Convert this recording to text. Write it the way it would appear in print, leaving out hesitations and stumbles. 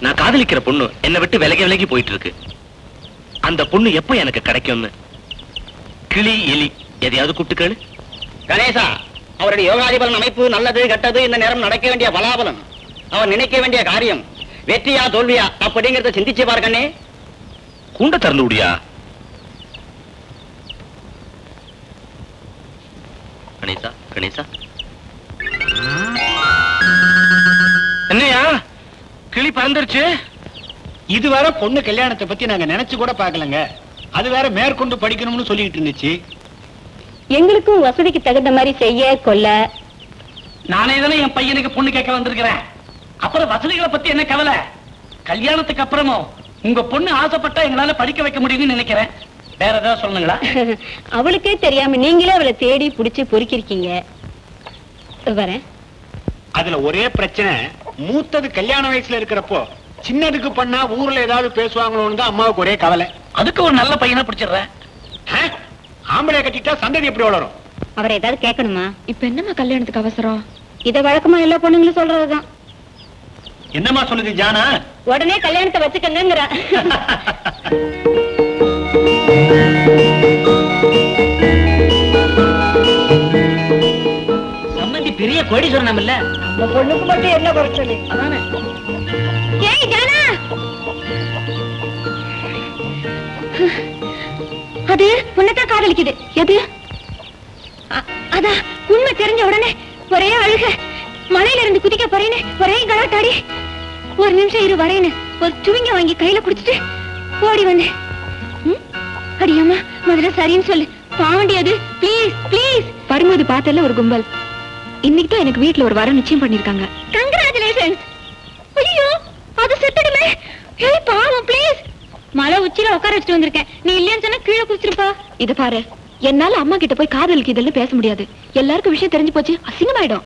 நான் காதலிக்கிற பொண்ணு என்னை விட்டு விலகி போயிட்டு இருக்கு. அந்த பொண்ணு எப்ப எனக்கு கிடைக்கும்னு கிளி எலி எதையாவது கூப்பிட்டு கேளு. கணேசா, அவருடைய யோகாதிபலன் அமைப்பு நல்லது கெட்டது இந்த நேரம் நடக்க வேண்டிய பலாபலன், அவர் நினைக்க வேண்டிய காரியம் வெற்றியா தோல்வியா அப்படிங்கறத சிந்திச்சு பாரு கண்ணே. கூண்ட திறந்து விடியா கணேசா. கணேசா, என்னையா கிளி பறந்துருச்சு? இதுவரை பொண்ணு கல்யாணத்தை பத்தி நாங்க நினைச்சு கூட பாக்கலங்க. அது வேற மேற்கொண்டு படிக்கணும்னு சொல்லிட்டு இருந்துச்சு. எங்களுக்கும் வசதிக்கு தகுந்த மாதிரி செய்ய கொள்ள. நானே தானே என் பையனுக்கு பொண்ணு கேட்க வந்திருக்கிறேன். அப்புறம் வசதிகளை பத்தி என்ன கவலை? கல்யாணத்துக்கு அப்புறமும் உங்க பொண்ணு ஆசைப்பட்டா எங்களால படிக்க வைக்க முடியும்னு நினைக்கிறேன். வேற ஏதாவது சொல்லுங்களா? அவளுக்கே தெரியாம நீங்களே அவளை தேடி புடிச்சு பொறுக்கிருக்கீங்க. வரேன். அதுல ஒரே பிரச்சனை, மூத்தது கல்யாண வயசுல இருக்கிறப்போ சின்னதுக்கு பண்ணா ஊர்ல ஏதாவது பேசுவாங்களோன்னு தான் அம்மாவுக்கு ஒரே கவலை. அதுக்கு ஒரு நல்ல பையனை பிடிச்சிடுறேன். ஆம்பளை கட்டிட்டா சந்ததி எப்படி வளரும்? அவரை ஏதாவது கேட்கணுமா? இப்ப என்னம்மா கல்யாணத்துக்கு அவசரம்? இத வழக்கமா எல்லா பொண்ணுங்களும் சொல்றதுதான். என்னமா சொல்லுது ஜானா? உடனே கல்யாணத்தை வச்சுக்கங்கங்கற. சம்பந்தி பெரிய கோடீஸ்வரன் இல்ல, நம்ம பொண்ணுக்கு மட்டும் என்ன குறைச்சல்? அதானே. ஏய் ஜானா, அது உன்னதான் காதலிக்குது. எது? அதான் உண்மை தெரிஞ்ச உடனே ஒரே அழுக, மலையில இருந்து குதிக்க போறேன்னு ஒரே கலாட்டாடி. ஒரு நிமிஷம் இரு வரேன்னு ஒரு சுவிங்க வாங்கி கையில குடிச்சிட்டு ஓடி வந்தேன். அடியாமா, முதல்ல சரின்னு சொல்லு. பாவண்டி அது, ப்ளீஸ் ப்ளீஸ். வரும்போது பார்த்தல ஒரு கும்பல். இன்னைக்கு தான் எனக்கு வீட்டுல ஒரு வரம் நிச்சயம் பண்ணிருக்காங்க. கங்க்ராச்சுலேஷன்ஸ். ஐயோ, அது செத்துடுமே. ஏய் பாவம், ப்ளீஸ். மலை உச்சில உட்கார வச்சுட்டு வந்திருக்கேன். நீ இல்லைன்னு சொன்னா கீழே குதிச்சிருப்பா. இத பாரு, என்னால அம்மா கிட்ட போய் காதலுக்கு இதெல்லாம் பேச முடியாது. எல்லாருக்கும் விஷயம் தெரிஞ்சு போச்சு, அசிங்கமாயிடும்.